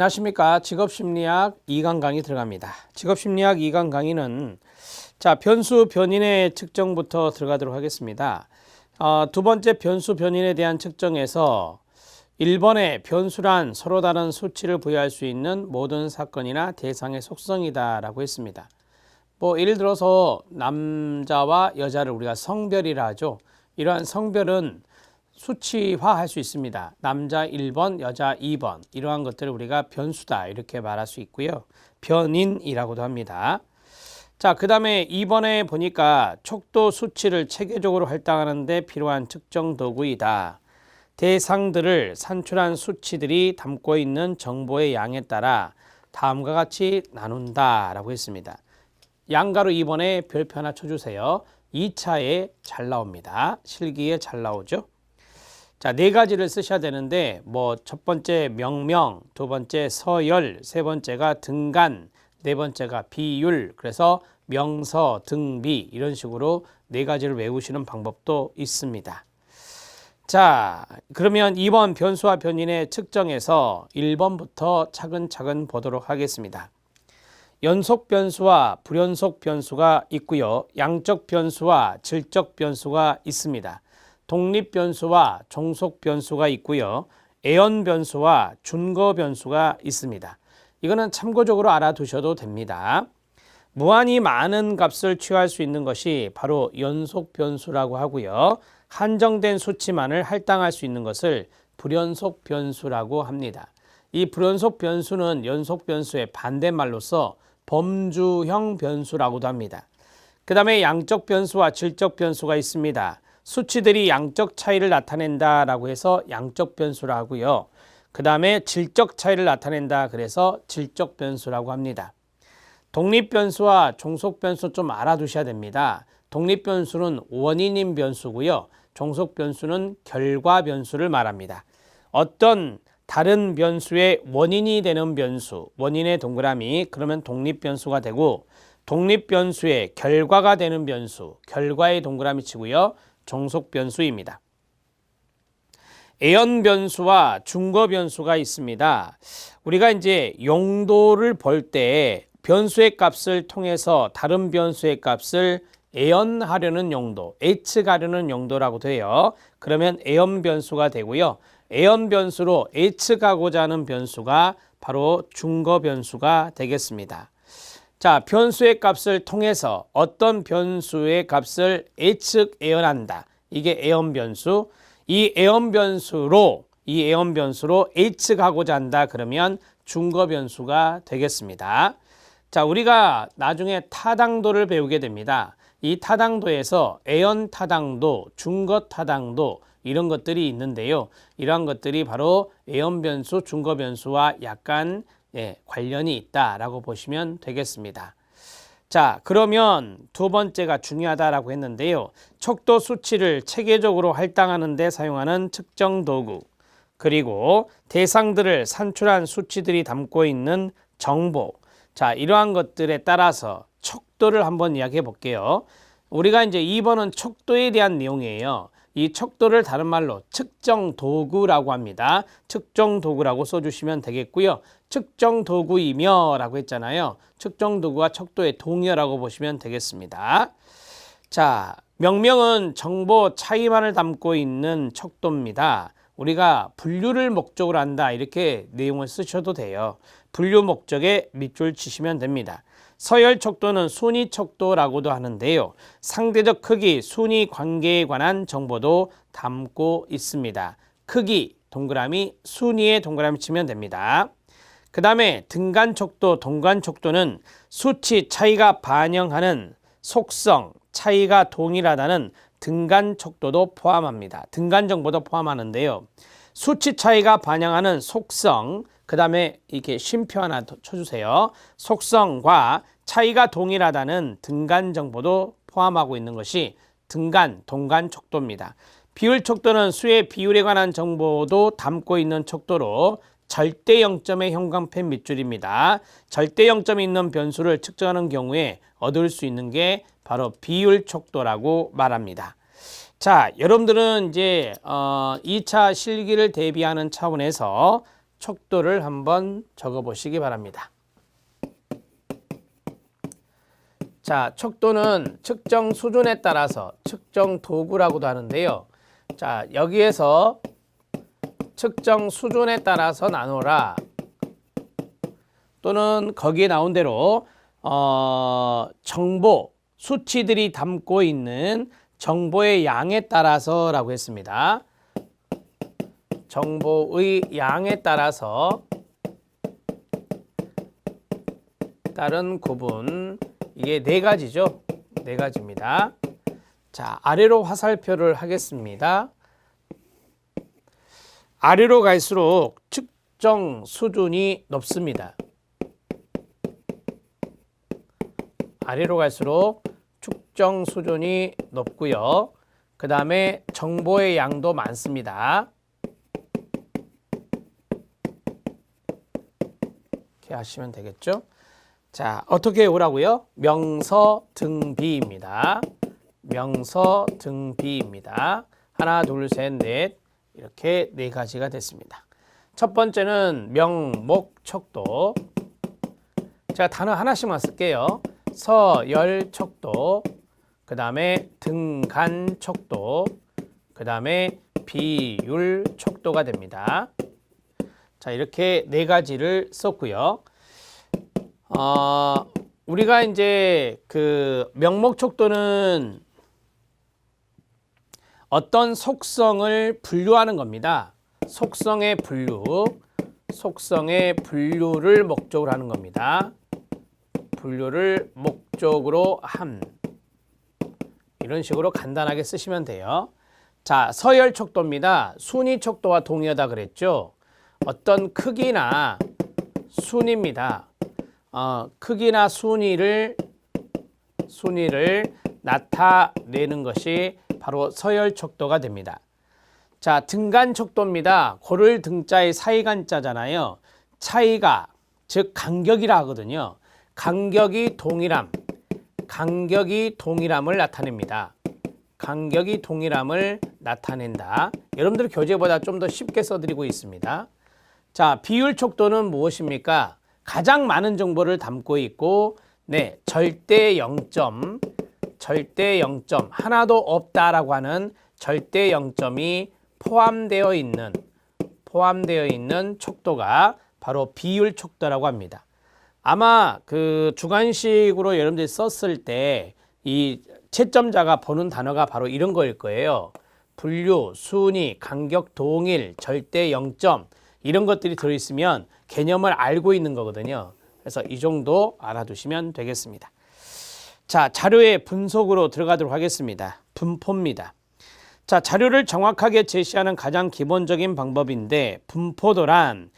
안녕하십니까. 직업심리학 2강 강의 들어갑니다. 직업심리학 2강 강의는 변수 변인의 측정부터 들어가도록 하겠습니다. 두 번째 변수 변인에 대한 측정에서 1번의 변수란 서로 다른 수치를 부여할 수 있는 모든 사건이나 대상의 속성이다 라고 했습니다. 예를 들어서 남자와 여자를 우리가 성별이라 하죠. 이러한 성별은 수치화할 수 있습니다. 남자 1번, 여자 2번 이러한 것들을 우리가 변수다 이렇게 말할 수 있고요. 변인이라고도 합니다. 그 다음에 2번에 보니까 척도 수치를 체계적으로 할당하는 데 필요한 측정 도구이다. 대상들을 산출한 수치들이 담고 있는 정보의 양에 따라 다음과 같이 나눈다 라고 했습니다. 양가로 2번에 별표 하나 쳐주세요. 2차에 잘 나옵니다. 실기에 잘 나오죠. 네 가지를 쓰셔야 되는데 첫 번째 명명, 두 번째 서열, 세 번째가 등간, 네 번째가 비율. 그래서 명서, 등비 이런 식으로 네 가지를 외우시는 방법도 있습니다. 그러면 2번 변수와 변인의 측정에서 1번부터 차근차근 보도록 하겠습니다. 연속 변수와 불연속 변수가 있고요. 양적 변수와 질적 변수가 있습니다. 독립 변수와 종속 변수가 있고요. 애연 변수와 준거 변수가 있습니다. 이거는 참고적으로 알아두셔도 됩니다. 무한히 많은 값을 취할 수 있는 것이 바로 연속 변수라고 하고요. 한정된 수치만을 할당할 수 있는 것을 불연속 변수라고 합니다. 이 불연속 변수는 연속 변수의 반대말로서 범주형 변수라고도 합니다. 그 다음에 양적 변수와 질적 변수가 있습니다. 수치들이 양적 차이를 나타낸다라고 해서 양적 변수라 하고요. 그 다음에 질적 차이를 나타낸다 그래서 질적 변수라고 합니다. 독립 변수와 종속 변수 좀 알아두셔야 됩니다. 독립 변수는 원인인 변수고요. 종속 변수는 결과 변수를 말합니다. 어떤 다른 변수의 원인이 되는 변수, 원인의 동그라미, 그러면 독립 변수가 되고 독립 변수의 결과가 되는 변수, 결과의 동그라미 치고요. 종속 변수입니다. 애연 변수와 준거 변수가 있습니다. 우리가 이제 용도를 볼 때 변수의 값을 통해서 다른 변수의 값을 애연하려는 용도, 예측하려는 용도라고 돼요. 그러면 애연 변수가 되고요. 애연 변수로 예측하고자 하는 변수가 바로 준거 변수가 되겠습니다. 변수의 값을 통해서 어떤 변수의 값을 예측 애연한다. 이게 애연 변수. 이 애연 변수로 예측하고자 한다. 그러면 준거 변수가 되겠습니다. 우리가 나중에 타당도를 배우게 됩니다. 이 타당도에서 애연 타당도, 준거 타당도 이런 것들이 있는데요. 이러한 것들이 바로 애연 변수, 준거 변수와 약간 관련이 있다라고 보시면 되겠습니다. 그러면 두 번째가 중요하다라고 했는데요. 척도 수치를 체계적으로 할당하는 데 사용하는 측정 도구, 그리고 대상들을 산출한 수치들이 담고 있는 정보. 이러한 것들에 따라서 척도를 한번 이야기해 볼게요. 우리가 이제 2번은 척도에 대한 내용이에요. 이 척도를 다른 말로 측정 도구라고 합니다. 측정 도구라고 써주시면 되겠고요. 측정 도구이며 라고 했잖아요. 측정 도구와 척도의 동의어라고 보시면 되겠습니다. 명명은 정보 차이만을 담고 있는 척도입니다. 우리가 분류를 목적으로 한다 이렇게 내용을 쓰셔도 돼요. 분류 목적에 밑줄 치시면 됩니다. 서열 척도는 순위 척도라고도 하는데요. 상대적 크기, 순위 관계에 관한 정보도 담고 있습니다. 크기, 동그라미, 순위에 동그라미 치면 됩니다. 그 다음에 등간 척도, 동간 척도는 수치 차이가 반영하는 속성, 차이가 동일하다는 등간 척도도 포함합니다. 등간 정보도 포함하는데요. 수치 차이가 반영하는 속성, 그 다음에 이렇게 쉼표 하나 더 쳐주세요. 속성과 차이가 동일하다는 등간 정보도 포함하고 있는 것이 등간, 동간 척도입니다. 비율 척도는 수의 비율에 관한 정보도 담고 있는 척도로 절대 0점의 형광펜 밑줄입니다. 절대 0점이 있는 변수를 측정하는 경우에 얻을 수 있는 게 바로 비율 척도라고 말합니다. 여러분들은 이제 2차 실기를 대비하는 차원에서 척도를 한번 적어 보시기 바랍니다. 자, 척도는 측정 수준에 따라서 측정 도구라고도 하는데요. 자, 여기에서 측정 수준에 따라서 나누라, 또는 거기에 나온 대로 정보, 수치들이 담고 있는 정보의 양에 따라서라고 했습니다. 정보의 양에 따라서 따른 구분, 이게 네 가지죠. 네 가지입니다. 자, 아래로 화살표를 하겠습니다. 아래로 갈수록 측정 수준이 높습니다. 아래로 갈수록 측정 수준이 높고요. 그 다음에 정보의 양도 많습니다. 이렇게 하시면 되겠죠. 자, 어떻게 오라고요? 명서등비입니다. 명서등비입니다. 하나, 둘, 셋, 넷, 이렇게 네 가지가 됐습니다. 첫 번째는 명목척도. 제가 단어 하나씩만 쓸게요. 서열척도, 그 다음에 등간척도, 그 다음에 비율척도가 됩니다. 자, 이렇게 네 가지를 썼고요. 우리가 이제 그 명목척도는 어떤 속성을 분류하는 겁니다. 속성의 분류를 목적으로 하는 겁니다. 분류를 목적으로 함. 이런 식으로 간단하게 쓰시면 돼요. 자, 서열척도입니다. 순위척도와 동의하다 그랬죠. 어떤 크기나 순위입니다. 크기나 순위를 나타내는 것이 바로 서열척도가 됩니다. 자, 등간척도입니다. 고를 등자의 사이간자잖아요. 차이가, 즉 간격이라 하거든요. 간격이 동일함을 나타냅니다. 간격이 동일함을 나타낸다. 여러분들 교재보다 좀 더 쉽게 써드리고 있습니다. 자, 비율척도는 무엇입니까? 가장 많은 정보를 담고 있고, 네, 절대 0점, 하나도 없다라고 하는 절대 0점이 포함되어 있는 척도가 바로 비율척도라고 합니다. 아마 그 주관식으로 여러분들이 썼을 때 이 채점자가 보는 단어가 바로 이런 거일 거예요. 분류, 순위, 간격, 동일, 절대 0점, 이런 것들이 들어있으면 개념을 알고 있는 거거든요. 그래서 이 정도 알아두시면 되겠습니다. 자, 자료의 분석으로 들어가도록 하겠습니다. 분포입니다. 자, 자료를 정확하게 제시하는 가장 기본적인 방법인데, 분포도란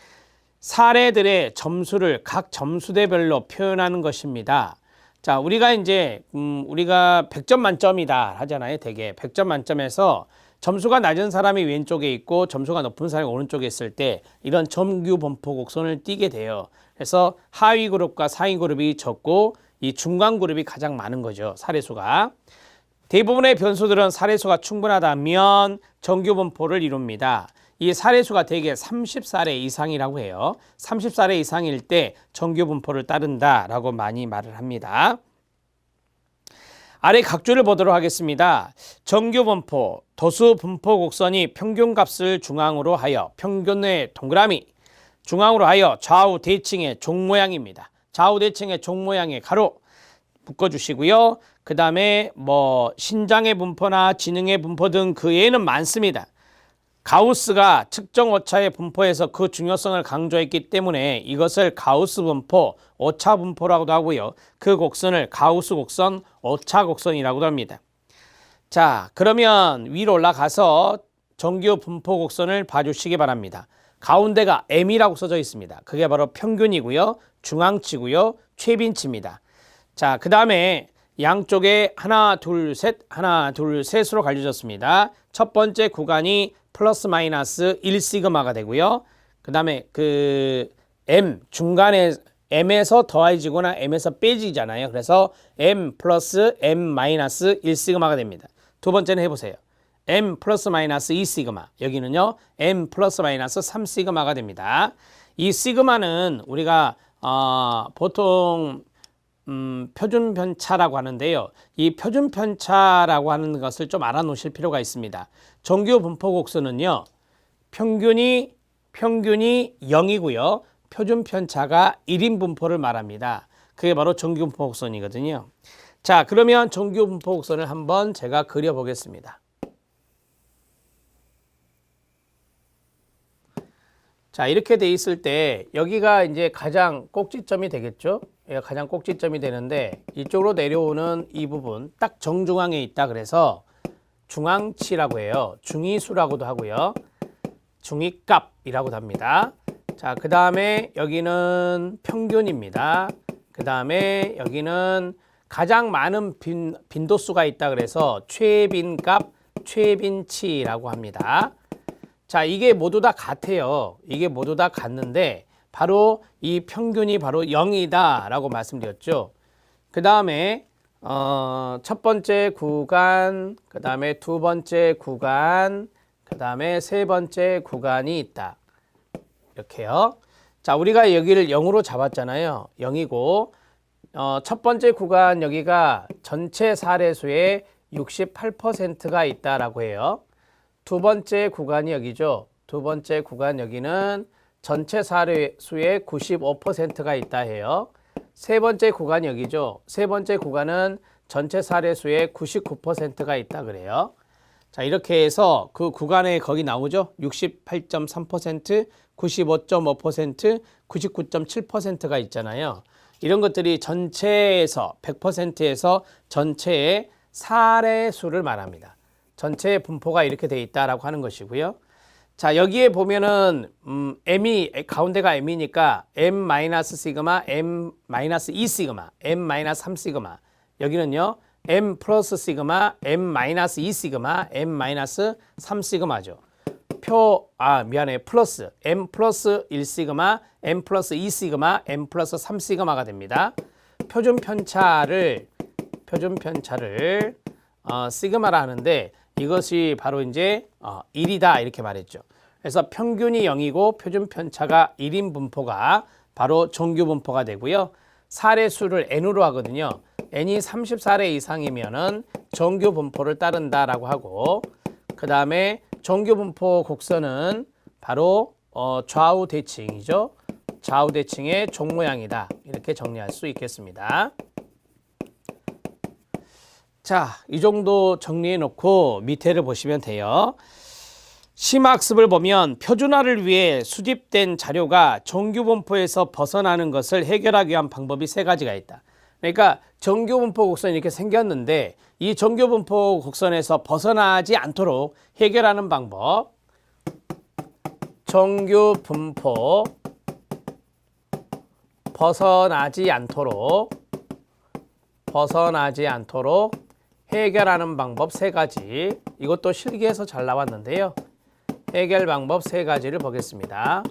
사례들의 점수를 각 점수대별로 표현하는 것입니다. 자, 우리가 이제 우리가 100점 만점이다 하잖아요. 되게 100점 만점에서 점수가 낮은 사람이 왼쪽에 있고 점수가 높은 사람이 오른쪽에 있을 때 이런 정규 분포 곡선을 띠게 돼요. 그래서 하위 그룹과 상위 그룹이 적고 이 중간 그룹이 가장 많은 거죠. 사례수가. 대부분의 변수들은 사례수가 충분하다면 정규 분포를 이룹니다. 이 사례수가 대개 30사례 이상이라고 해요. 30사례 이상일 때 정규 분포를 따른다라고 많이 말을 합니다. 아래 각주를 보도록 하겠습니다. 정규 분포, 도수 분포 곡선이 평균값을 중앙으로 하여 평균의 동그라미, 중앙으로 하여 좌우 대칭의 종 모양입니다. 좌우 대칭의 종 모양의 가로 묶어주시고요. 그 다음에 뭐 신장의 분포나 지능의 분포 등 그 예는 많습니다. 가우스가 측정 오차의 분포에서 그 중요성을 강조했기 때문에 이것을 가우스 분포, 오차 분포라고도 하고요. 그 곡선을 가우스 곡선, 오차 곡선이라고도 합니다. 자, 그러면 위로 올라가서 정규 분포 곡선을 봐주시기 바랍니다. 가운데가 M이라고 써져 있습니다. 그게 바로 평균이고요. 중앙치고요. 최빈치입니다. 자, 그 다음에 양쪽에 하나, 둘, 셋으로 갈려졌습니다. 첫 번째 구간이 플러스 마이너스 1시그마가 되고요. 그 다음에 그 M, 중간에 M에서 더해지거나 M에서 빼지잖아요. 그래서 M 플러스 M 마이너스 1시그마가 됩니다. 두 번째는 해보세요. m 플러스 마이너스 2시그마, 여기는요 m 플러스 마이너스 3시그마가 됩니다. 이 시그마는 우리가 보통 표준 편차라고 하는데요. 이 표준 편차라고 하는 것을 좀 알아놓으실 필요가 있습니다. 정규 분포 곡선은요, 평균이 0이고요. 표준 편차가 1인 분포를 말합니다. 그게 바로 정규 분포 곡선이거든요. 자, 그러면 정규 분포 곡선을 한번 제가 그려 보겠습니다. 자, 이렇게 돼 있을 때 여기가 이제 가장 꼭지점이 되겠죠. 여기가 가장 꼭지점이 되는데 이쪽으로 내려오는 이 부분 딱 정중앙에 있다 그래서 중앙치라고 해요. 중위수라고도 하고요. 중위값이라고도 합니다. 자, 그 다음에 여기는 평균입니다. 그 다음에 여기는 가장 많은 빈도수가 있다 그래서 최빈값, 최빈치라고 합니다. 자, 이게 모두 다 같아요. 이게 모두 다 같는데 바로 이 평균이 바로 0이다 라고 말씀드렸죠. 그 다음에 첫 번째 구간, 그 다음에 두 번째 구간, 그 다음에 세 번째 구간이 있다. 이렇게요. 자, 우리가 여기를 0으로 잡았잖아요. 0이고 첫 번째 구간 여기가 전체 사례수의 68%가 있다라고 해요. 두 번째 구간이 여기죠. 두 번째 구간 여기는 전체 사례수의 95%가 있다 해요. 세 번째 구간이 여기죠. 세 번째 구간은 전체 사례수의 99%가 있다 그래요. 자, 이렇게 해서 그 구간에 거기 나오죠. 68.3%, 95.5%, 99.7%가 있잖아요. 이런 것들이 전체에서 100%에서 전체의 사례수를 말합니다. 전체 분포가 이렇게 돼 있다라고 하는 것이고요. 자, 여기에 보면은 m이 가운데가 m이니까 m-시그마, m-2시그마, m-3시그마. 여기는요. m 플러스 시그마, m-2시그마, m-3시그마죠. 플러스 m 플러스 1시그마, m 플러스 2시그마, m 플러스 3시그마가 됩니다. 표준 편차를 시그마라 하는데 이것이 바로 이제 1이다 이렇게 말했죠. 그래서 평균이 0이고 표준 편차가 1인 분포가 바로 정규 분포가 되고요. 사례수를 n으로 하거든요. n이 30사례 이상이면은 정규 분포를 따른다라고 하고, 그 다음에 정규 분포 곡선은 바로 좌우 대칭이죠. 좌우 대칭의 종 모양이다. 이렇게 정리할 수 있겠습니다. 자, 이 정도 정리해 놓고 밑에를 보시면 돼요. 심화학습을 보면 표준화를 위해 수집된 자료가 정규 분포에서 벗어나는 것을 해결하기 위한 방법이 세 가지가 있다. 그러니까 정규 분포 곡선이 이렇게 생겼는데 이 정규 분포 곡선에서 벗어나지 않도록 해결하는 방법. 정규 분포 벗어나지 않도록 해결하는 방법 세 가지. 이것도 실기에서 잘 나왔는데요. 해결 방법 세 가지를 보겠습니다.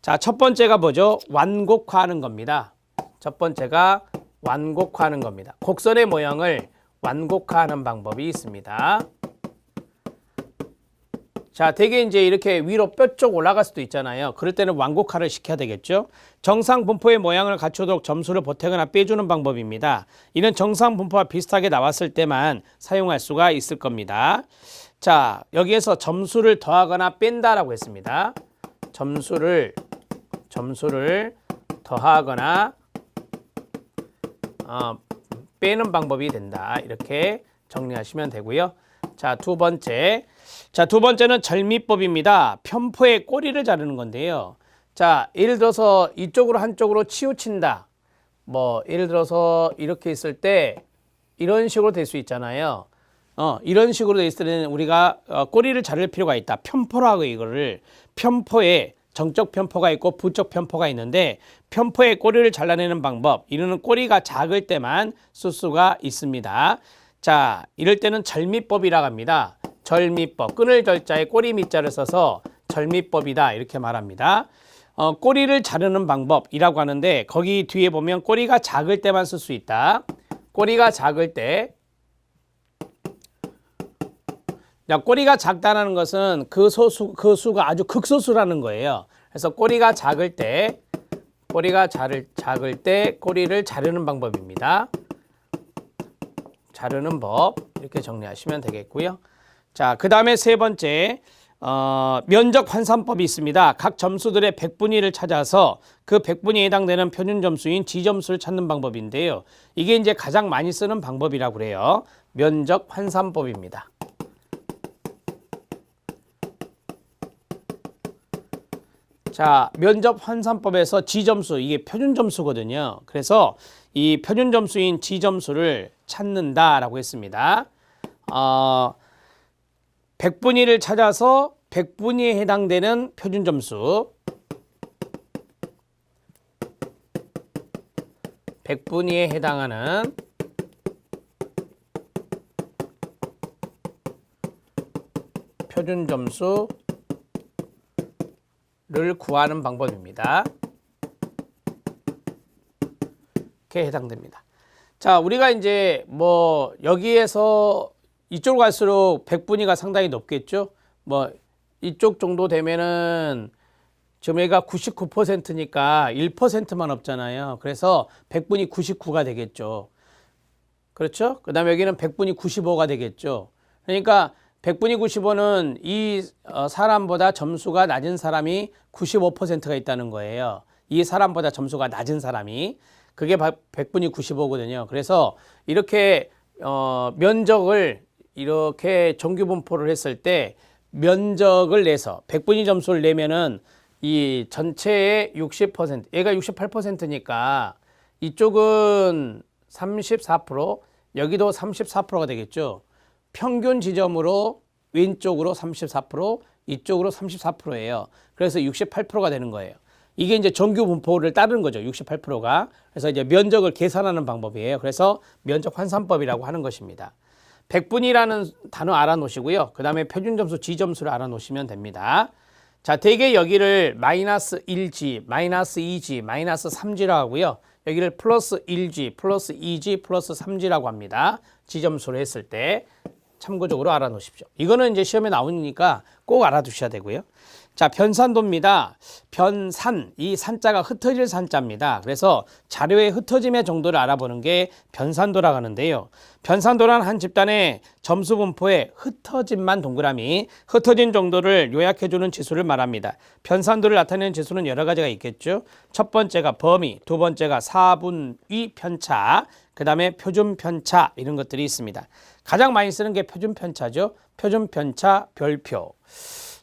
자, 첫 번째가 뭐죠? 완곡화하는 겁니다. 첫 번째가 완곡화하는 겁니다. 곡선의 모양을 완곡화하는 방법이 있습니다. 자, 되게 이제 이렇게 위로 뼈 쪽 올라갈 수도 있잖아요. 그럴 때는 완곡화를 시켜야 되겠죠. 정상 분포의 모양을 갖추도록 점수를 보태거나 빼주는 방법입니다. 이는 정상 분포와 비슷하게 나왔을 때만 사용할 수가 있을 겁니다. 자, 여기에서 점수를 더하거나 뺀다라고 했습니다. 점수를 더하거나 빼는 방법이 된다. 이렇게 정리하시면 되고요. 자, 두 번째는 절미법입니다. 편포의 꼬리를 자르는 건데요. 자, 예를 들어서 이쪽으로 한쪽으로 치우친다. 예를 들어서 이렇게 있을 때 이런 식으로 될 수 있잖아요. 이런 식으로 돼 있을 때는 우리가 꼬리를 자를 필요가 있다. 편포라고 이거를 편포에 정적 편포가 있고 부적 편포가 있는데 편포의 꼬리를 잘라내는 방법. 이는 꼬리가 작을 때만 쓸 수가 있습니다. 자, 이럴 때는 절미법이라고 합니다. 절미법. 끊을 절자에 꼬리 밑자를 써서 절미법이다 이렇게 말합니다. 꼬리를 자르는 방법이라고 하는데 거기 뒤에 보면 꼬리가 작을 때만 쓸 수 있다. 꼬리가 작을 때 자, 꼬리가 작다는 것은 그 수가 아주 극소수라는 거예요. 그래서 꼬리가 작을 때 꼬리를 자르는 방법입니다. 자르는 법 이렇게 정리하시면 되겠고요. 자, 그 다음에 세 번째 면적 환산법이 있습니다. 각 점수들의 백분위를 찾아서 그 백분위에 해당되는 표준 점수인 지점수를 찾는 방법인데요. 이게 이제 가장 많이 쓰는 방법이라고 그래요. 면적 환산법입니다. 자, 면적 환산법에서 지점수, 이게 표준 점수거든요. 그래서 이 표준 점수인 지점수를 찾는다라고 했습니다. 백분위를 찾아서 백분위에 해당되는 표준 점수, 백분위에 해당하는 표준 점수를 구하는 방법입니다. 이렇게 해당됩니다. 자, 우리가 이제 뭐 여기에서 이쪽으로 갈수록 백분위가 상당히 높겠죠. 뭐 이쪽 정도 되면은 지금 여기가 99%니까 1%만 없잖아요. 그래서 백분위 99가 되겠죠. 그렇죠? 그 다음에 여기는 백분위 95가 되겠죠. 그러니까 백분위 95는 이 사람보다 점수가 낮은 사람이 95%가 있다는 거예요. 이 사람보다 점수가 낮은 사람이. 그게 백분위 95거든요. 그래서 이렇게 면적을 이렇게 정규분포를 했을 때 면적을 내서 백분위 점수를 내면은 이 전체의 60%, 얘가 68%니까 이쪽은 34%, 여기도 34%가 되겠죠. 평균 지점으로 왼쪽으로 34%, 이쪽으로 34%예요. 그래서 68%가 되는 거예요. 이게 이제 정규 분포를 따르는 거죠. 68%가. 그래서 이제 면적을 계산하는 방법이에요. 그래서 면적 환산법이라고 하는 것입니다. 백분위라는 단어 알아놓으시고요. 그 다음에 표준점수 지점수를 알아놓으시면 됩니다. 자, 대개 여기를 마이너스 1G, 마이너스 2G, 마이너스 3G라고 하고요. 여기를 플러스 1G, 플러스 2G, 플러스 3G라고 합니다. 지점수를 했을 때 참고적으로 알아놓으십시오. 이거는 이제 시험에 나오니까 꼭 알아두셔야 되고요. 자, 변산도입니다. 변산, 이 산자가 흩어질 산자입니다. 그래서 자료의 흩어짐의 정도를 알아보는 게 변산도라고 하는데요. 변산도란 한 집단의 점수 분포의 흩어짐만 동그라미, 흩어진 정도를 요약해주는 지수를 말합니다. 변산도를 나타내는 지수는 여러 가지가 있겠죠. 첫 번째가 범위, 두 번째가 사분위 편차, 그 다음에 표준 편차, 이런 것들이 있습니다. 가장 많이 쓰는 게 표준 편차죠. 표준 편차 별표.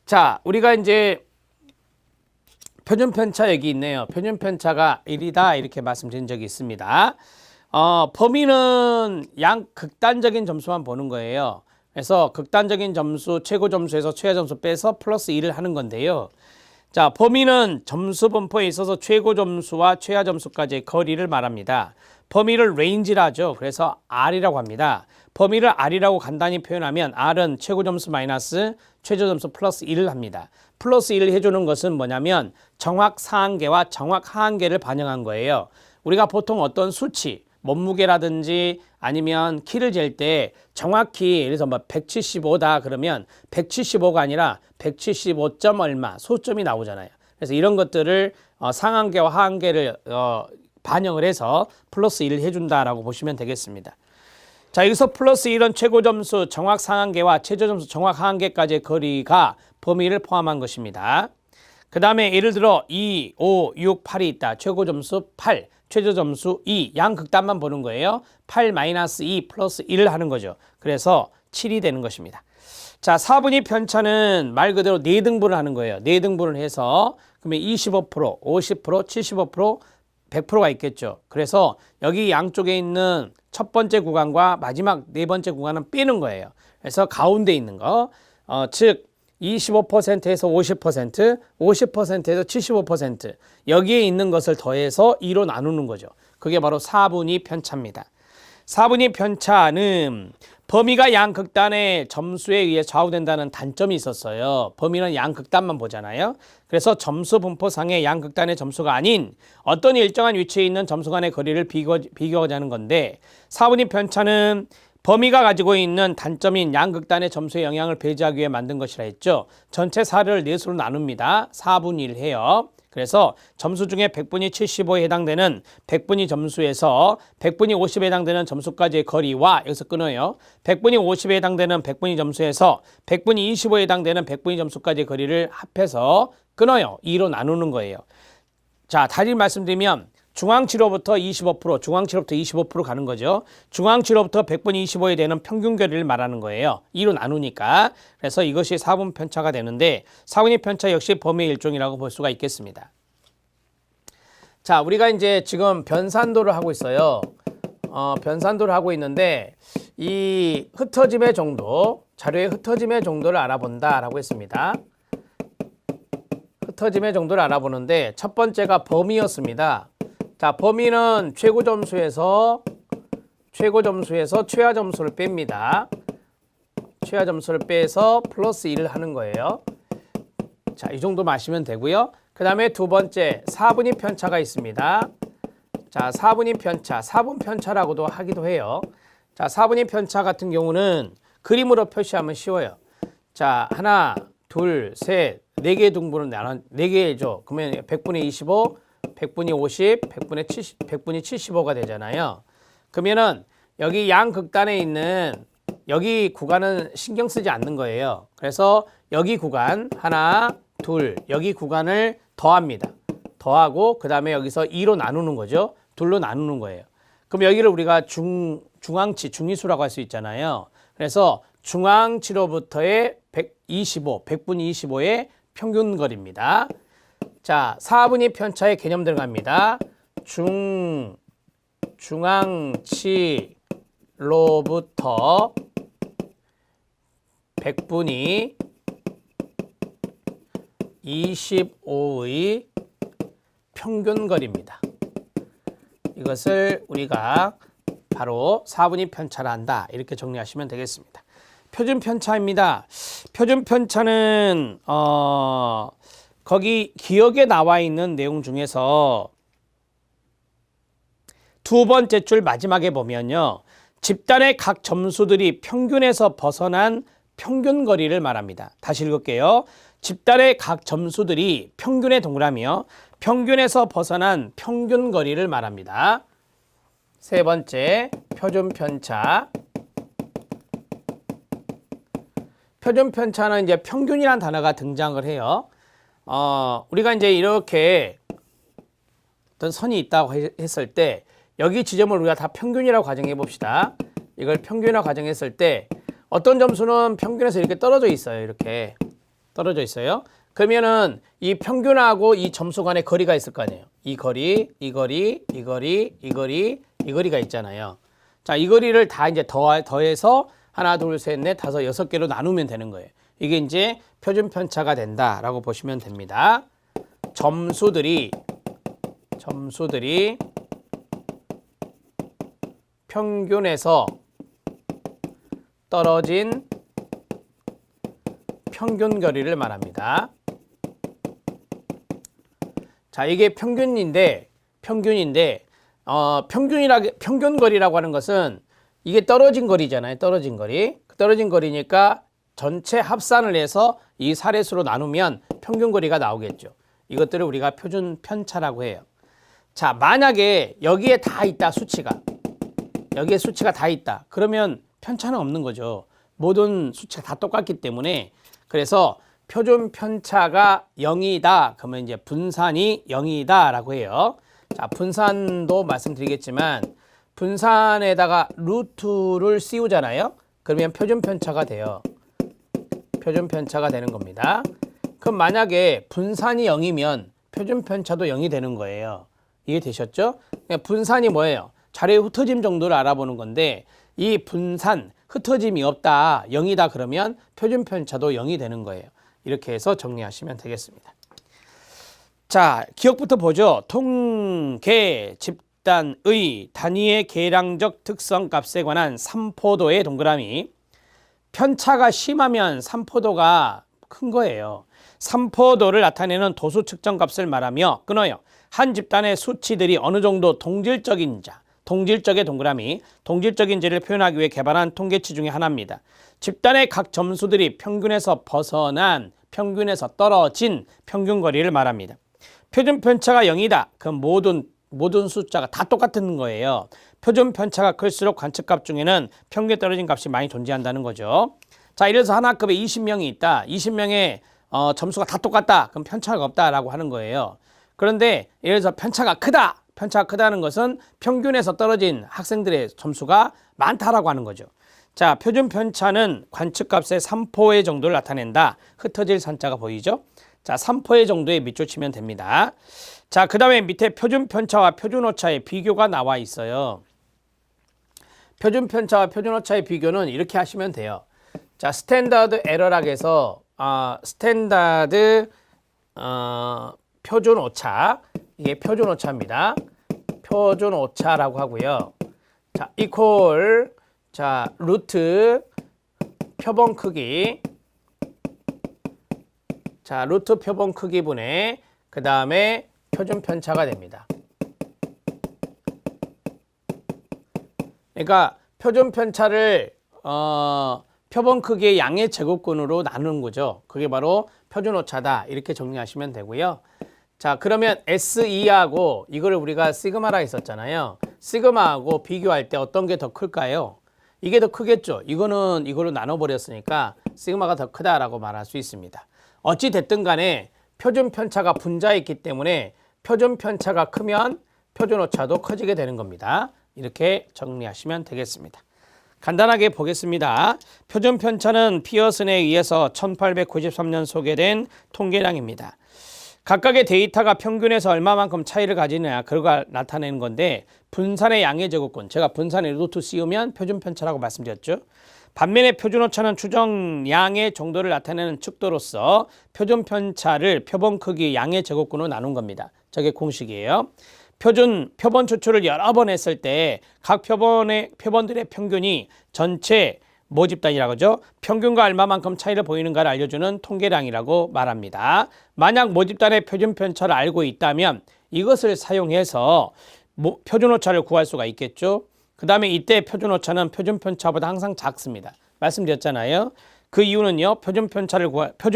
자, 우리가 이제 표준 편차 여기 있네요. 표준 편차가 1이다 이렇게 말씀드린 적이 있습니다. 범위는 양극단적인 점수만 보는 거예요. 그래서 극단적인 점수, 최고 점수에서 최하 점수 빼서 플러스 1을 하는 건데요. 자, 범위는 점수 분포에 있어서 최고 점수와 최하 점수까지의 거리를 말합니다. 범위를 레인지라 하죠. 그래서 R이라고 합니다. 범위를 R이라고 간단히 표현하면 R은 최고 점수 마이너스 최저 점수 플러스 1을 합니다. 플러스 1을 해주는 것은 뭐냐면 정확 상한계와 정확 하한계를 반영한 거예요. 우리가 보통 어떤 수치, 몸무게라든지 아니면 키를 잴 때 정확히 예를 들어서 뭐 175다 그러면 175가 아니라 175점 얼마 소점이 나오잖아요. 그래서 이런 것들을 상한계와 하한계를 반영을 해서 플러스 1을 해준다라고 보시면 되겠습니다. 자, 여기서 플러스 1은 최고 점수 정확 상한계와 최저 점수 정확 하한계까지의 거리가 범위를 포함한 것입니다. 그 다음에 예를 들어 2, 5, 6, 8이 있다. 최고 점수 8, 최저 점수 2, 양극단만 보는 거예요. 8 마이너스 2 플러스 1을 하는 거죠. 그래서 7이 되는 것입니다. 자, 사분위 편차는 말 그대로 4등분을 하는 거예요. 4등분을 해서 그러면 25%, 50%, 75%, 100%가 있겠죠. 그래서 여기 양쪽에 있는 첫 번째 구간과 마지막 네 번째 구간은 빼는 거예요. 그래서 가운데 있는 거, 즉 25%에서 50%, 50%에서 75% 여기에 있는 것을 더해서 2로 나누는 거죠. 그게 바로 사분위 편차입니다. 사분위 편차는 범위가 양극단의 점수에 의해 좌우된다는 단점이 있었어요. 범위는 양극단만 보잖아요. 그래서 점수 분포상의 양극단의 점수가 아닌 어떤 일정한 위치에 있는 점수 간의 거리를 비교하자는 건데 사분위 편차는 범위가 가지고 있는 단점인 양극단의 점수에 영향을 배제하기 위해 만든 것이라 했죠. 전체 사례를 4수로 나눕니다. 4분의 1 해요. 그래서 점수 중에 100분위 75에 해당되는 100분위 점수에서 100분위 50에 해당되는 점수까지의 거리와 여기서 끊어요. 100분위 50에 해당되는 100분위 점수에서 100분위 25에 해당되는 100분위 점수까지의 거리를 합해서 끊어요. 2로 나누는 거예요. 자, 다시 말씀드리면 중앙치로부터 25%, 중앙치로부터 25% 가는 거죠. 중앙치로부터 100분위 25에 되는 평균 거리를 말하는 거예요. 2로 나누니까. 그래서 이것이 4분 편차가 되는데 4분위 편차 역시 범위의 일종이라고 볼 수가 있겠습니다. 자, 우리가 이제 지금 변산도를 하고 있어요. 변산도를 하고 있는데 이 흩어짐의 정도, 자료의 흩어짐의 정도를 알아본다라고 했습니다. 흩어짐의 정도를 알아보는데 첫 번째가 범위였습니다. 자, 범위는 최고 점수에서 최하 점수를 뺍니다. 최하 점수를 빼서 플러스 1을 하는 거예요. 자, 이 정도 마시면 되고요. 그 다음에 두 번째 4분위 편차가 있습니다. 자, 4분위 편차, 4분 편차라고도 하기도 해요. 자, 4분위 편차 같은 경우는 그림으로 표시하면 쉬워요. 자, 하나, 둘, 셋, 4개 등분을 나눠 4개죠. 그러면 100분의 25, 100분의 50, 100분의 70, 100분의 75가 되잖아요. 그러면은 여기 양극단에 있는 여기 구간은 신경 쓰지 않는 거예요. 그래서 여기 구간 하나, 둘, 여기 구간을 더합니다. 더하고 그 다음에 여기서 2로 나누는 거죠. 둘로 나누는 거예요. 그럼 여기를 우리가 중앙치, 중위수라고 할 수 있잖아요. 그래서 중앙치로부터의 125, 100분의 25의 평균 거리입니다. 자, 4분위 편차의 개념 들어갑니다. 중앙치로부터 100분위 25의 평균 거리입니다. 이것을 우리가 바로 4분위 편차를 한다. 이렇게 정리하시면 되겠습니다. 표준 편차입니다. 표준 편차는 거기 기억에 나와 있는 내용 중에서 두 번째 줄 마지막에 보면요. 집단의 각 점수들이 평균에서 벗어난 평균 거리를 말합니다. 다시 읽을게요. 집단의 각 점수들이 평균의 동그라미요. 평균에서 벗어난 평균 거리를 말합니다. 세 번째, 표준 편차. 표준 편차는 이제 평균이라는 단어가 등장을 해요. 우리가 이제 이렇게 어떤 선이 있다고 했을 때 여기 지점을 우리가 다 평균이라고 가정해 봅시다. 이걸 평균이라고 가정했을 때 어떤 점수는 평균에서 이렇게 떨어져 있어요. 이렇게 떨어져 있어요. 그러면은 이 평균하고 이 점수 간의 거리가 있을 거 아니에요. 이 거리, 이 거리, 이 거리, 이 거리, 이 거리가 있잖아요. 자, 이 거리를 다 이제 더해서 하나, 둘, 셋, 넷, 다섯, 6개로 나누면 되는 거예요. 이게 이제 표준 편차가 된다라고 보시면 됩니다. 점수들이 평균에서 떨어진 평균 거리를 말합니다. 자, 이게 평균인데 평균 거리라고 하는 것은 이게 떨어진 거리잖아요. 떨어진 거리. 떨어진 거리니까 전체 합산을 해서 이 사례수로 나누면 평균 거리가 나오겠죠. 이것들을 우리가 표준 편차라고 해요. 자, 만약에 여기에 다 있다, 수치가. 여기에 수치가 다 있다. 그러면 편차는 없는 거죠. 모든 수치가 다 똑같기 때문에. 그래서 표준 편차가 0이다. 그러면 이제 분산이 0이다 라고 해요. 자, 분산도 말씀드리겠지만 분산에다가 루트를 씌우잖아요. 그러면 표준 편차가 돼요. 표준 편차가 되는 겁니다. 그럼 만약에 분산이 0이면 표준 편차도 0이 되는 거예요. 이해되셨죠? 분산이 뭐예요? 자료의 흩어짐 정도를 알아보는 건데 이 분산, 흩어짐이 없다, 0이다 그러면 표준 편차도 0이 되는 거예요. 이렇게 해서 정리하시면 되겠습니다. 자, 기억부터 보죠. 통계 집단의 단위의 계량적 특성 값에 관한 3포도의 동그라미. 편차가 심하면 3포도가 큰 거예요. 3포도를 나타내는 도수 측정 값을 말하며 끊어요. 한 집단의 수치들이 어느 정도 동질적인 자, 동질적의 동그라미, 동질적인지를 표현하기 위해 개발한 통계치 중에 하나입니다. 집단의 각 점수들이 평균에서 벗어난, 평균에서 떨어진 평균거리를 말합니다. 표준 편차가 0이다. 그럼 모든 숫자가 다 똑같은 거예요. 표준 편차가 클수록 관측값 중에는 평균에 떨어진 값이 많이 존재한다는 거죠. 자, 예를 들어서 한 학급에 20명이 있다. 20명의 점수가 다 똑같다. 그럼 편차가 없다라고 하는 거예요. 그런데 예를 들어서 편차가 크다. 편차가 크다는 것은 평균에서 떨어진 학생들의 점수가 많다라고 하는 거죠. 자, 표준 편차는 관측값의 3포의 정도를 나타낸다. 흩어질 산자가 보이죠? 자, 3포의 정도에 밑줄 치면 됩니다. 자, 그 다음에 밑에 표준 편차와 표준 오차의 비교가 나와 있어요. 표준 편차와 표준 오차의 비교는 이렇게 하시면 돼요. 자, 스탠다드 에러락에서 스탠다드 표준 오차, 이게 표준 오차입니다. 표준 오차라고 하고요. 자, 이퀄, 자, 루트 표본 크기, 자, 루트 표본 크기분의 그 다음에 표준 편차가 됩니다. 그러니까 표준 편차를 표본 크기의 양의 제곱근으로 나누는 거죠. 그게 바로 표준 오차다. 이렇게 정리하시면 되고요. 자, 그러면 SE하고 이거를 우리가 시그마라 했었잖아요. 시그마하고 비교할 때 어떤 게 더 클까요? 이게 더 크겠죠. 이거는 이걸로 나눠버렸으니까 시그마가 더 크다라고 말할 수 있습니다. 어찌 됐든 간에 표준 편차가 분자했기 때문에 표준 편차가 크면 표준 오차도 커지게 되는 겁니다. 이렇게 정리하시면 되겠습니다. 간단하게 보겠습니다. 표준 편차는 피어슨에 의해서 1893년 소개된 통계량입니다. 각각의 데이터가 평균에서 얼마만큼 차이를 가지느냐, 그걸 나타내는 건데, 분산의 양의 제곱근, 제가 분산의 루트 씌우면 표준 편차라고 말씀드렸죠. 반면에 표준 오차는 추정 양의 정도를 나타내는 측도로서 표준 편차를 표본 크기 양의 제곱근으로 나눈 겁니다. 저게 공식이에요. 표본 추출을 여러 번 했을 때 각 표본들의 평균이 전체 모집단이라고 하죠. 평균과 얼마만큼 차이를 보이는가를 알려주는 통계량이라고 말합니다. 만약 모집단의 표준 편차를 알고 있다면 이것을 사용해서 표준 오차를 구할 수가 있겠죠. 그 다음에 이때 표준 오차는 표준 편차보다 항상 작습니다. 말씀드렸잖아요. 그 이유는요, 표준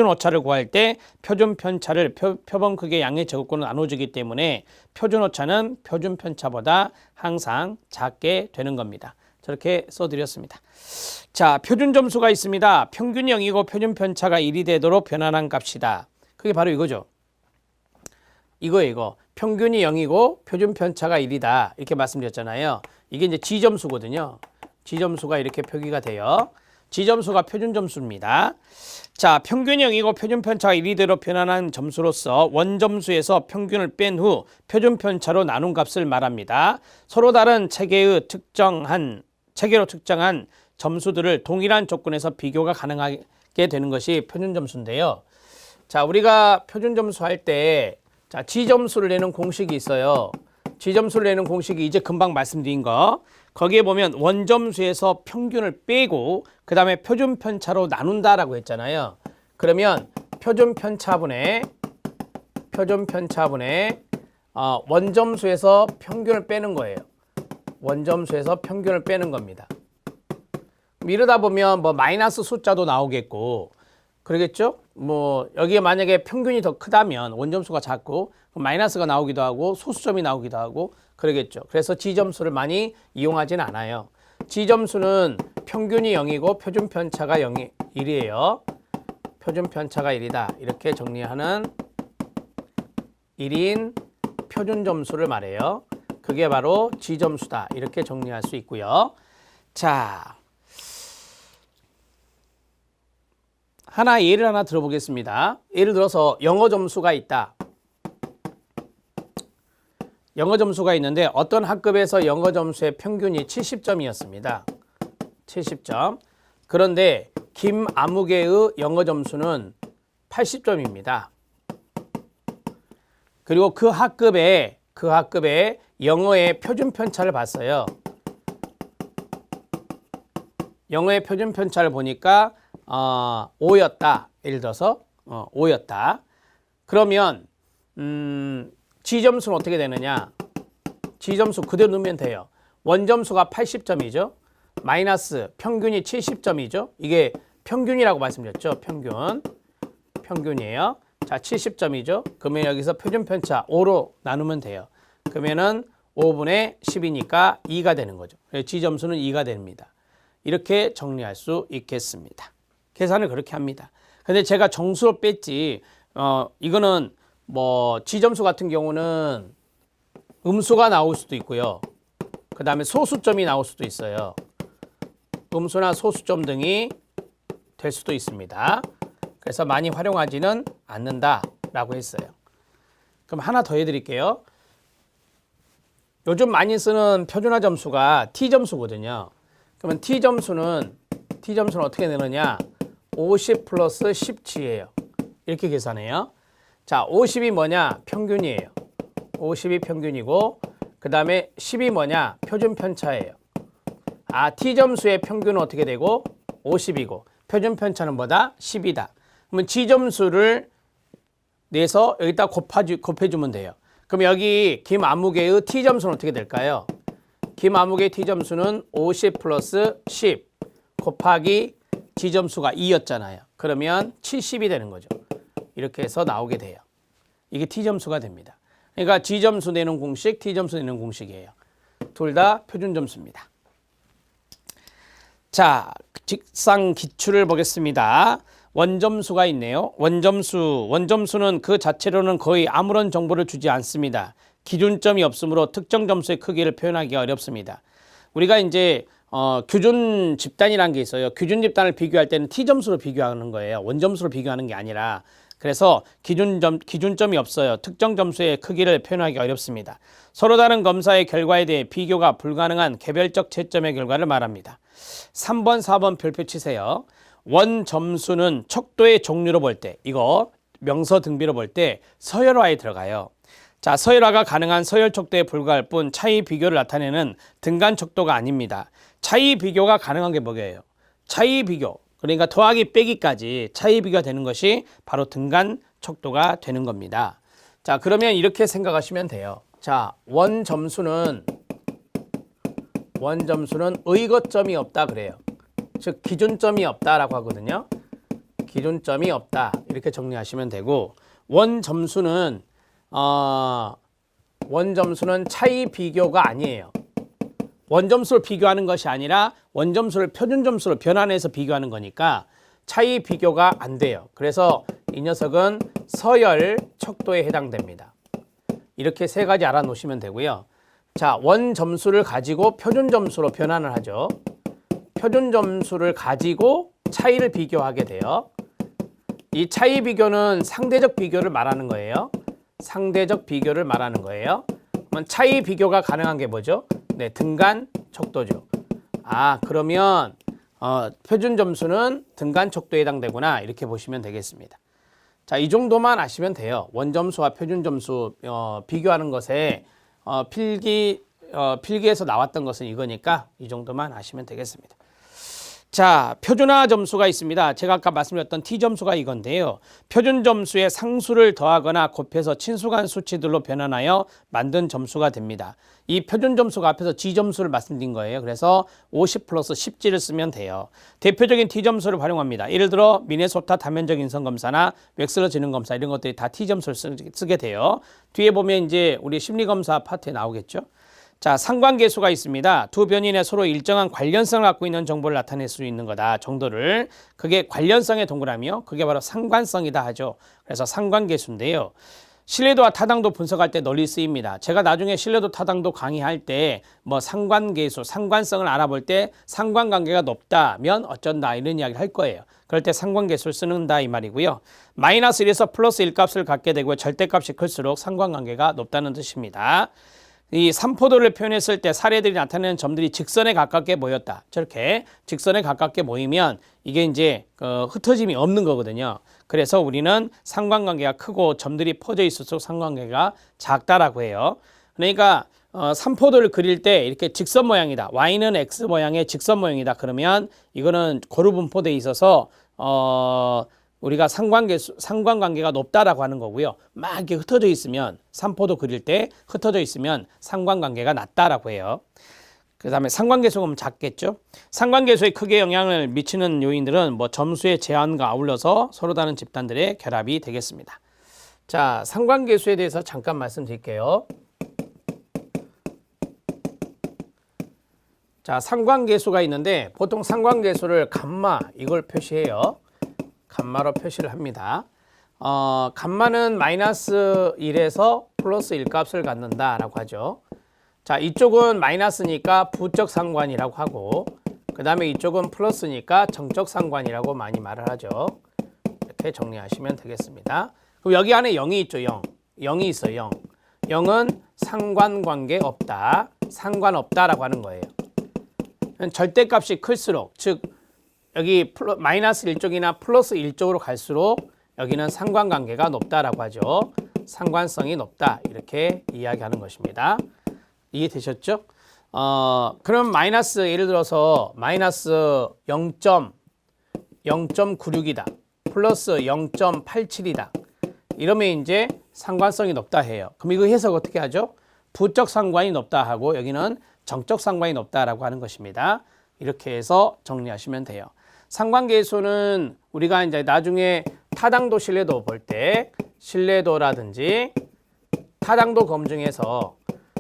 오차를 구할 때 표준 편차를 표본 크기의 양의 제곱근으로 나눠주기 때문에 표준 오차는 표준 편차보다 항상 작게 되는 겁니다. 저렇게 써드렸습니다. 자, 표준 점수가 있습니다. 평균이 0이고 표준 편차가 1이 되도록 변환한 값이다. 그게 바로 이거죠. 이거. 평균이 0이고 표준 편차가 1이다. 이렇게 말씀드렸잖아요. 이게 이제 지점수거든요. 지점수가 이렇게 표기가 돼요. 지점수가 표준 점수입니다. 자, 평균이 0이고 표준 편차가 1이대로 변환한 점수로서 원점수에서 평균을 뺀 후 표준 편차로 나눈 값을 말합니다. 서로 다른 체계로 특정한 점수들을 동일한 조건에서 비교가 가능하게 되는 것이 표준 점수인데요. 자, 우리가 표준 점수 할 때 자, 지점수를 내는 공식이 있어요. 지점수를 내는 공식이 이제 금방 말씀드린 거. 거기에 보면 원점수에서 평균을 빼고 그 다음에 표준 편차로 나눈다라고 했잖아요. 그러면 표준 편차분의 원점수에서 평균을 빼는 거예요. 원점수에서 평균을 빼는 겁니다. 이러다 보면 뭐 마이너스 숫자도 나오겠고 그러겠죠? 뭐 여기에 만약에 평균이 더 크다면 원점수가 작고 마이너스가 나오기도 하고 소수점이 나오기도 하고 그러겠죠. 그래서 지점수를 많이 이용하진 않아요. 지점수는 평균이 0이고 표준 편차가 1이에요. 표준 편차가 1이다. 이렇게 정리하는 1인 표준 점수를 말해요. 그게 바로 지점수다. 이렇게 정리할 수 있고요. 자, 예를 하나 들어보겠습니다. 예를 들어서 영어 점수가 있다. 영어 점수가 있는데 어떤 학급에서 영어 점수의 평균이 70점이었습니다. 70점. 그런데 김아무개의 영어 점수는 80점입니다. 그리고 그 학급에 영어의 표준 편차를 봤어요. 영어의 표준 편차를 보니까 5였다. 예를 들어서 5였다. 그러면 지점수는 어떻게 되느냐? 지점수 그대로 넣으면 돼요. 원점수가 80점이죠. 마이너스 평균이 70점이죠. 이게 평균이라고 말씀드렸죠. 평균이에요. 자, 70점이죠. 그러면 여기서 표준편차 5로 나누면 돼요. 그러면은 5분의 10이니까 2가 되는 거죠. 지점수는 2가 됩니다. 이렇게 정리할 수 있겠습니다. 계산을 그렇게 합니다. 근데 제가 정수로 뺐지, 이거는 뭐 지점수 같은 경우는 음수가 나올 수도 있고요. 그 다음에 소수점이 나올 수도 있어요. 음수나 소수점 등이 될 수도 있습니다. 그래서 많이 활용하지는 않는다라고 했어요. 그럼 하나 더 해드릴게요. 요즘 많이 쓰는 표준화 점수가 T점수거든요. 그러면 T점수는 어떻게 내느냐? 50 플러스 10치예요. 이렇게 계산해요. 자, 50이 뭐냐? 평균이에요. 50이 평균이고, 그 다음에 10이 뭐냐? 표준편차예요. T점수의 평균은 어떻게 되고? 50이고, 표준편차는 뭐다? 10이다. 그러면 G점수를 내서 여기다 곱해주면 돼요. 그럼 여기 김아무개의 T점수는 어떻게 될까요? 김아무개의 T점수는 50 플러스 10 곱하기 G점수가 2였잖아요. 그러면 70이 되는 거죠. 이렇게 해서 나오게 돼요. 이게 T점수가 됩니다. 그러니까 G점수 내는 공식, T점수 내는 공식이에요. 둘 다 표준점수입니다. 자, 직상 기출을 보겠습니다. 원점수가 있네요. 원점수는 그 자체로는 거의 아무런 정보를 주지 않습니다. 기준점이 없으므로 특정 점수의 크기를 표현하기가 어렵습니다. 우리가 이제 규준 집단이라는 게 있어요. 규준 집단을 비교할 때는 T점수로 비교하는 거예요. 원점수로 비교하는 게 아니라. 그래서 기준점이 없어요. 특정 점수의 크기를 표현하기 어렵습니다. 서로 다른 검사의 결과에 대해 비교가 불가능한 개별적 채점의 결과를 말합니다. 3번, 4번 별표 치세요. 원점수는 척도의 종류로 볼 때, 이거 명서 등비로 볼 때 서열화에 들어가요. 자, 서열화가 가능한 서열 척도에 불과할 뿐 차이 비교를 나타내는 등간 척도가 아닙니다. 차이 비교가 가능한 게 뭐예요? 차이 비교, 그러니까 더하기 빼기까지 차이 비교가 되는 것이 바로 등간 척도가 되는 겁니다. 자, 그러면 이렇게 생각하시면 돼요. 자, 원점수는 의거점이 없다 그래요. 즉 기준점이 없다라고 하거든요. 기준점이 없다 이렇게 정리하시면 되고, 원점수는 차이 비교가 아니에요. 원점수를 비교하는 것이 아니라 원점수를 표준점수로 변환해서 비교하는 거니까 차이 비교가 안 돼요. 그래서 이 녀석은 서열 척도에 해당됩니다. 이렇게 세 가지 알아놓으시면 되고요. 자, 원점수를 가지고 표준점수로 변환을 하죠. 표준점수를 가지고 차이를 비교하게 돼요. 이 차이 비교는 상대적 비교를 말하는 거예요. 상대적 비교를 말하는 거예요. 그러면 차이 비교가 가능한 게 뭐죠? 네, 등간 척도죠. 그러면 표준점수는 등간 척도에 해당되구나 이렇게 보시면 되겠습니다. 자, 이 정도만 아시면 돼요. 원점수와 표준점수 비교하는 것에 필기에서 나왔던 것은 이거니까 이 정도만 아시면 되겠습니다. 자, 표준화 점수가 있습니다. 제가 아까 말씀드렸던 T점수가 이건데요. 표준점수에 상수를 더하거나 곱해서 친수간 수치들로 변환하여 만든 점수가 됩니다. 이 표준점수가 앞에서 G점수를 말씀드린 거예요. 그래서 50 플러스 10G를 쓰면 돼요. 대표적인 T점수를 활용합니다. 예를 들어 미네소타 다면적 인성검사나 웩슬러 지능검사 이런 것들이 다 T점수를 쓰게 돼요. 뒤에 보면 이제 우리 심리검사 파트에 나오겠죠. 자, 상관계수가 있습니다. 두 변인의 서로 일정한 관련성을 갖고 있는 정보를 나타낼 수 있는 거다 정도를, 그게 관련성의 동그라미요. 그게 바로 상관성이다 하죠. 그래서 상관계수인데요. 신뢰도와 타당도 분석할 때 널리 쓰입니다. 제가 나중에 신뢰도 타당도 강의할 때 뭐 상관계수, 상관성을 알아볼 때 상관관계가 높다면 어쩐다 이런 이야기를 할 거예요. 그럴 때 상관계수를 쓰는다 이 말이고요. 마이너스 1에서 플러스 1 값을 갖게 되고 절대값이 클수록 상관관계가 높다는 뜻입니다. 이 삼포도를 표현했을 때 사례들이 나타내는 점들이 직선에 가깝게 모였다. 저렇게 직선에 가깝게 모이면 이게 이제 흩어짐이 없는 거거든요. 그래서 우리는 상관관계가 크고 점들이 퍼져 있을수록 상관관계가 작다라고 해요. 그러니까 삼포도를 그릴 때 이렇게 직선 모양이다. Y는 X 모양의 직선 모양이다. 그러면 이거는 고루분포대에 있어서 우리가 상관관계가 높다라고 하는 거고요. 막 이렇게 흩어져 있으면, 삼포도 그릴 때 흩어져 있으면 상관관계가 낮다라고 해요. 그 다음에 상관계수가 그럼 작겠죠. 상관계수에 크게 영향을 미치는 요인들은 뭐 점수의 제한과 아울러서 서로 다른 집단들의 결합이 되겠습니다. 자, 상관계수에 대해서 잠깐 말씀드릴게요. 자, 상관계수가 있는데 보통 상관계수를 감마 이걸 표시해요. 감마로 표시를 합니다. 감마는 마이너스 1에서 플러스 1 값을 갖는다라고 하죠. 자, 이쪽은 마이너스니까 부적 상관이라고 하고, 그 다음에 이쪽은 플러스니까 정적 상관이라고 많이 말을 하죠. 이렇게 정리하시면 되겠습니다. 그럼 여기 안에 0이 있죠. 0. 0이 있어요. 0. 0은 상관관계 없다. 상관없다라고 하는 거예요. 절대값이 클수록, 즉 여기 마이너스 1쪽이나 플러스 1쪽으로 갈수록 여기는 상관관계가 높다라고 하죠. 상관성이 높다. 이렇게 이야기하는 것입니다. 이해되셨죠? 그럼 마이너스 예를 들어서 마이너스 0.96이다. 플러스 0.87이다. 이러면 이제 상관성이 높다 해요. 그럼 이거 해석 어떻게 하죠? 부적 상관이 높다 하고 여기는 정적 상관이 높다라고 하는 것입니다. 이렇게 해서 정리하시면 돼요. 상관계수는 우리가 이제 나중에 타당도 신뢰도 볼 때 신뢰도라든지 타당도 검증에서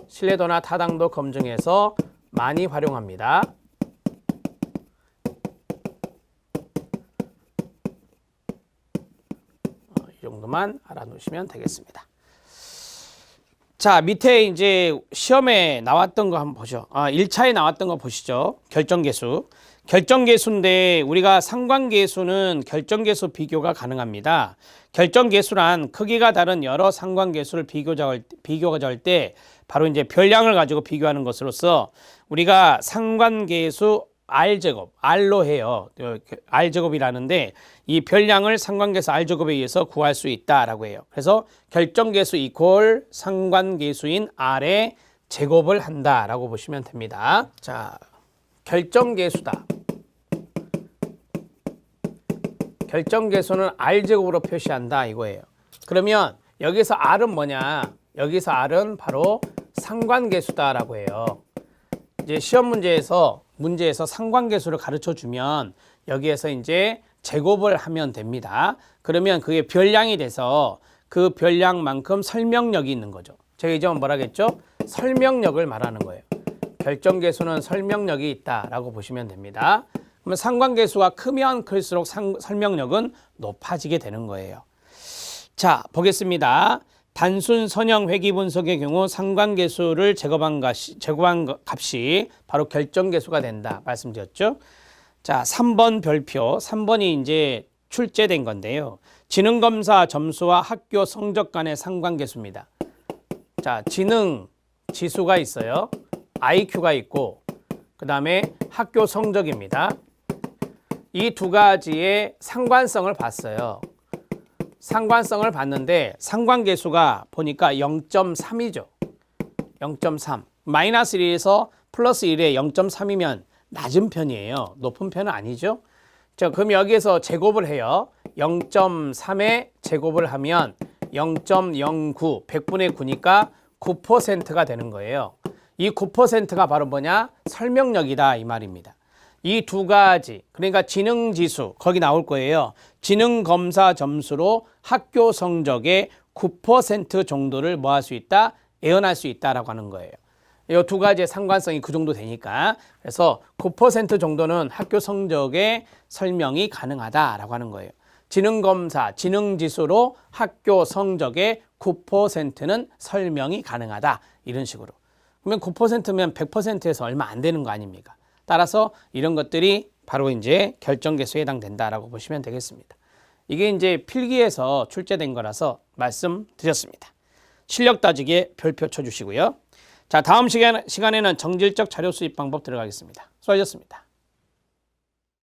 신뢰도나 타당도 검증에서 많이 활용합니다. 이 정도만 알아놓으시면 되겠습니다. 자, 밑에 이제 시험에 나왔던 거 한번 보죠. 1차에 나왔던 거 보시죠. 결정계수. 결정계수인데 우리가 상관계수는 결정계수 비교가 가능합니다. 결정계수란 크기가 다른 여러 상관계수를 비교가 될 때 바로 이제 별량을 가지고 비교하는 것으로서 우리가 상관계수 R제곱, R로 해요. R제곱이라는데 이 별량을 상관계수 R제곱에 의해서 구할 수 있다라고 해요. 그래서 결정계수 이퀄 상관계수인 R의 제곱을 한다라고 보시면 됩니다. 자, 결정계수다. 결정계수는 R제곱으로 표시한다 이거예요. 그러면 여기서 R은 뭐냐? 여기서 R은 바로 상관계수다라고 해요. 이제 시험 문제에서 상관계수를 가르쳐 주면 여기에서 이제 제곱을 하면 됩니다. 그러면 그게 별량이 돼서 그 별량만큼 설명력이 있는 거죠. 제가 이제 뭐라 했죠? 설명력을 말하는 거예요. 결정계수는 설명력이 있다라고 보시면 됩니다. 그러면 상관계수가 크면 클수록 설명력은 높아지게 되는 거예요. 자, 보겠습니다. 단순 선형 회귀 분석의 경우 상관계수를 제곱한 값이 바로 결정계수가 된다 말씀드렸죠. 자, 3번 별표. 3번이 이제 출제된 건데요. 지능검사 점수와 학교 성적 간의 상관계수입니다. 자, 지능 지수가 있어요. IQ가 있고 그 다음에 학교 성적입니다. 이 두 가지의 상관성을 봤어요. 상관성을 봤는데 상관계수가 보니까 0.3이죠. 0.3. 마이너스 1에서 플러스 1에 0.3이면 낮은 편이에요. 높은 편은 아니죠. 자, 그럼 여기에서 제곱을 해요. 0.3에 제곱을 하면 0.09, 100분의 9니까 9%가 되는 거예요. 이 9%가 바로 뭐냐? 설명력이다 이 말입니다. 이 두 가지, 그러니까 지능지수 거기 나올 거예요. 지능검사 점수로 학교 성적의 9% 정도를 뭐 할 수 있다? 예언할 수 있다라고 하는 거예요. 이 두 가지의 상관성이 그 정도 되니까 그래서 9% 정도는 학교 성적의 설명이 가능하다라고 하는 거예요. 지능검사, 지능지수로 학교 성적의 9%는 설명이 가능하다 이런 식으로. 그러면 9%면 100%에서 얼마 안 되는 거 아닙니까? 따라서 이런 것들이 바로 이제 결정계수에 해당된다라고 보시면 되겠습니다. 이게 이제 필기에서 출제된 거라서 말씀드렸습니다. 실력 따지기에 별표 쳐주시고요. 자, 다음 시간에는 정질적 자료 수집 방법 들어가겠습니다. 수고하셨습니다.